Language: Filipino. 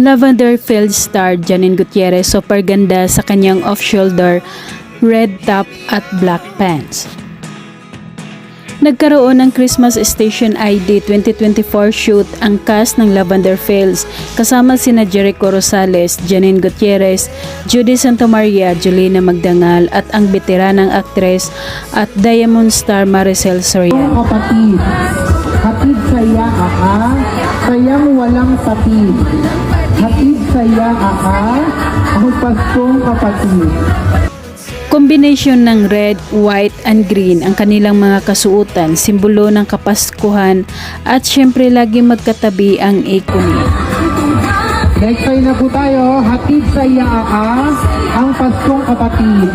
Lavender Field star Janine Gutierrez super ganda sa kanyang off-shoulder red top at black pants. Nagkaroon ng Christmas Station ID 2024 shoot ang cast ng Lavender Fields kasama sina Jericho Rosales, Janine Gutierrez, Judy Santamaria, Julina Magdangal at ang veteranang aktres at Diamond star Maricel Soriano. Kapatid, hatid saya aha, sayang walang patid. Hatid saya aha, ang Paskong kapatid. Kombinasyon ng red, white, and green ang kanilang mga kasuotan, simbolo ng Kapaskuhan at syempre lagi magkatabi ang ikoni. Next time na po tayo, hatid saya aha, ang Paskong kapatid.